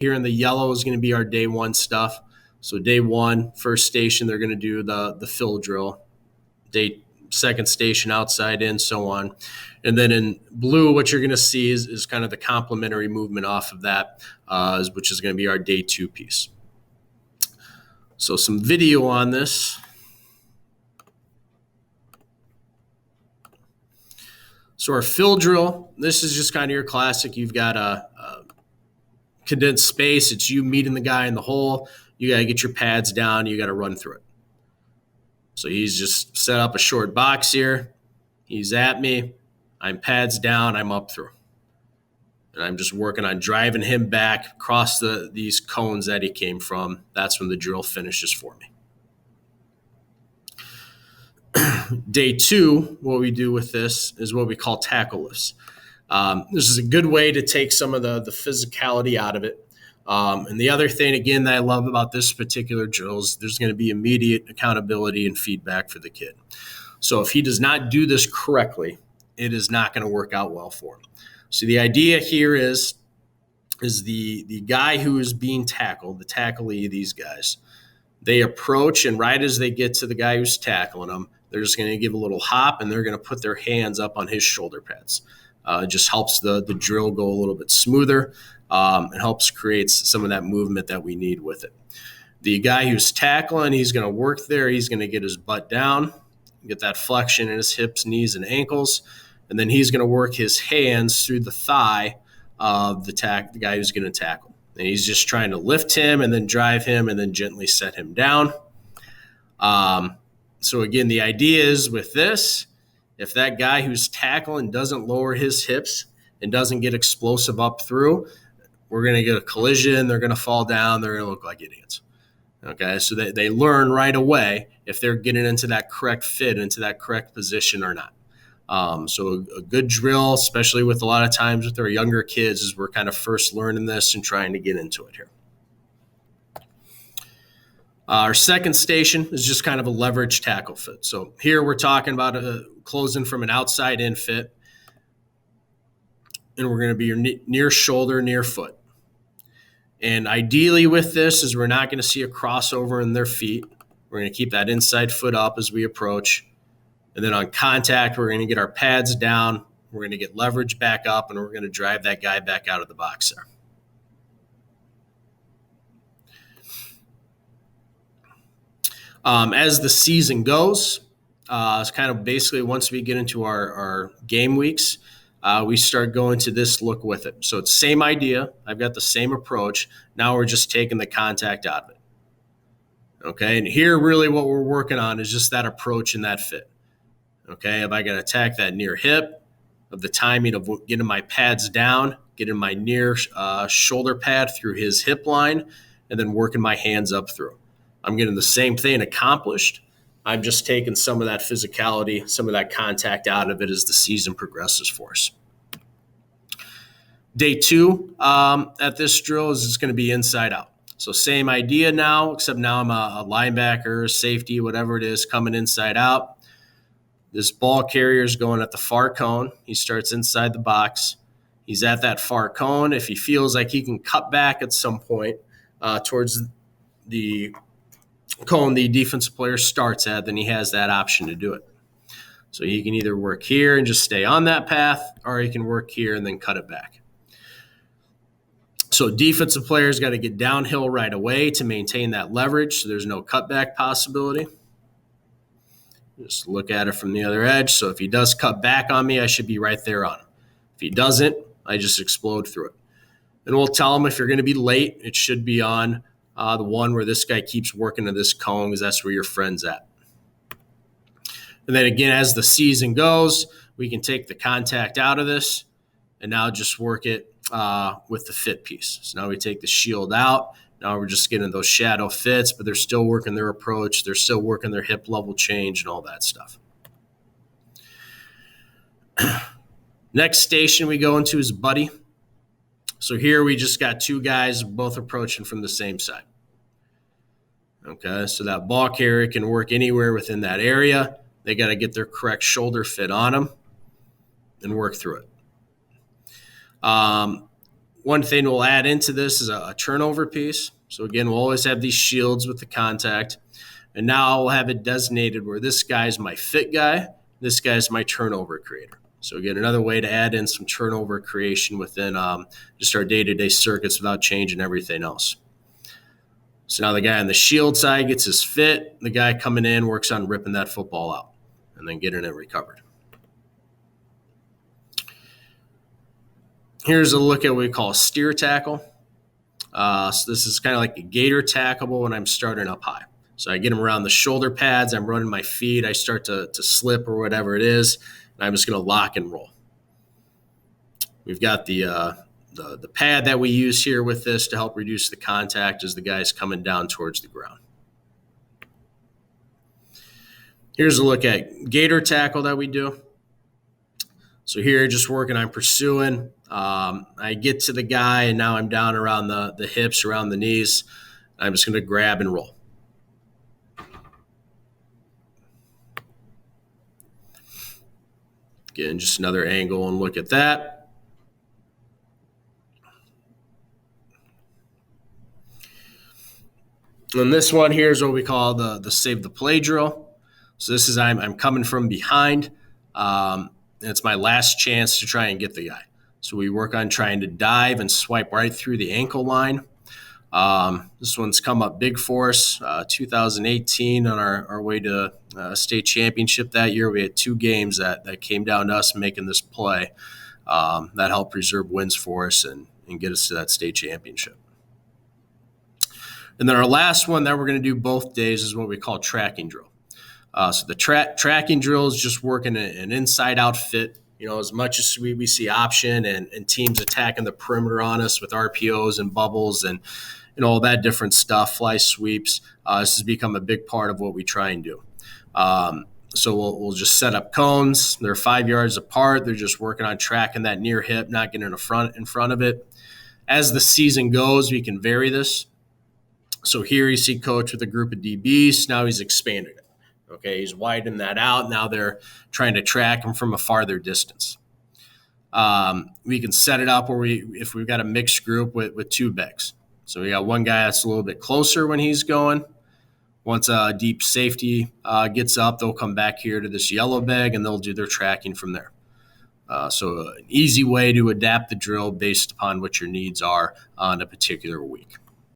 here in the yellow is going to be our day one stuff. So day one, first station, they're going to do the fill drill. Second station, outside in, so on. And then in blue, what you're going to see is kind of the complementary movement off of that, which is going to be our day two piece. So some video on this. So our fill drill, this is just kind of your classic. You've got a condensed space. It's you meeting the guy in the hole. You got to get your pads down. You got to run through it. So he's just set up a short box here. He's at me. I'm pads down. I'm up through. And I'm just working on driving him back across these cones that he came from. That's when the drill finishes for me. Day two, what we do with this is what we call tackle lifts. This is a good way to take some of the physicality out of it. And the other thing, again, that I love about this particular drill is there's going to be immediate accountability and feedback for the kid. So if he does not do this correctly, it is not going to work out well for him. So the idea here is the guy who is being tackled, the tacklee, these guys, they approach, and right as they get to the guy who's tackling them, they're just going to give a little hop, and they're going to put their hands up on his shoulder pads. It just helps the drill go a little bit smoother. It helps create some of that movement that we need with it. The guy who's tackling, he's going to work there. He's going to get his butt down, get that flexion in his hips, knees, and ankles. And then he's going to work his hands through the thigh of the guy who's going to tackle. And he's just trying to lift him and then drive him and then gently set him down. So again, the idea is with this, if that guy who's tackling doesn't lower his hips and doesn't get explosive up through, we're going to get a collision. They're going to fall down. They're going to look like idiots. Okay, so they learn right away if they're getting into that correct fit, into that correct position or not. So a good drill, especially with a lot of times with our younger kids, is we're kind of first learning this and trying to get into it here. Our second station is just kind of a leverage tackle fit. So here we're talking about closing from an outside in fit, and we're going to be near shoulder, near foot. And ideally with this is we're not going to see a crossover in their feet. We're going to keep that inside foot up as we approach. And then on contact, we're going to get our pads down. We're going to get leverage back up, and we're going to drive that guy back out of the box there. As the season goes, it's kind of basically once we get into our game weeks, we start going to this look with it. So it's same idea. I've got the same approach. Now we're just taking the contact out of it. Okay, and here really what we're working on is just that approach and that fit. Okay, if I got to attack that near hip, of the timing of getting my pads down, getting my near shoulder pad through his hip line, and then working my hands up through. I'm getting the same thing accomplished. I'm just taking some of that physicality, some of that contact out of it as the season progresses for us. Day two at this drill is going to be inside out. So same idea now, except now I'm a linebacker, safety, whatever it is, coming inside out. This ball carrier is going at the far cone. He starts inside the box. He's at that far cone. If he feels like he can cut back at some point towards the cone the defensive player starts at, then he has that option to do it. So he can either work here and just stay on that path, or he can work here and then cut it back. So defensive players got to get downhill right away to maintain that leverage, so there's no cutback possibility. Just look at it from the other edge. So if he does cut back on me, I should be right there on him. If he doesn't, I just explode through it. And we'll tell him if you're going to be late, it should be on the one where this guy keeps working to this cone, because that's where your friend's at. And then again, as the season goes, we can take the contact out of this and now just work it with the fit piece. So now we take the shield out. Now we're just getting those shadow fits, but they're still working their approach. They're still working their hip level change and all that stuff. Next station we go into is buddy. So here we just got two guys both approaching from the same side. Okay, so that ball carrier can work anywhere within that area. They got to get their correct shoulder fit on them and work through it. One thing we'll add into this is a turnover piece. So again, we'll always have these shields with the contact. And now I'll have it designated where this guy's my fit guy, this guy's my turnover creator. So again, another way to add in some turnover creation within just our day-to-day circuits without changing everything else. So now the guy on the shield side gets his fit. The guy coming in works on ripping that football out and then getting it recovered. Here's a look at what we call a steer tackle. So this is kind of like a gator tackle when I'm starting up high. So I get them around the shoulder pads. I'm running my feet. I start to slip or whatever it is. And I'm just going to lock and roll. We've got the pad that we use here with this to help reduce the contact as the guy's coming down towards the ground. Here's a look at gator tackle that we do. So here, just working on pursuing. I get to the guy, and now I'm down around the hips, around the knees. I'm just going to grab and roll. Again, just another angle and look at that. And this one here is what we call the save the play drill. So this is I'm coming from behind. And it's my last chance to try and get the guy. So we work on trying to dive and swipe right through the ankle line. This one's come up big for us. 2018 on our way to state championship that year. We had 2 games that came down to us making this play that helped preserve wins for us and get us to that state championship. And then our last one that we're going to do both days is what we call tracking drill. So the tracking drill is just working an inside-out fit. As much as we see option and teams attacking the perimeter on us with RPOs and bubbles and all that different stuff, fly sweeps, this has become a big part of what we try and do. So we'll just set up cones. They're 5 yards apart. They're just working on tracking that near hip, not getting in front of it. As the season goes, we can vary this. So here you see coach with a group of DBs. Now he's expanded it. Okay, he's widening that out. Now they're trying to track him from a farther distance. We can set it up where if we've got a mixed group with 2 backs. So we got one guy that's a little bit closer when he's going. Once a deep safety gets up, they'll come back here to this yellow bag and they'll do their tracking from there. So an easy way to adapt the drill based upon what your needs are on a particular week.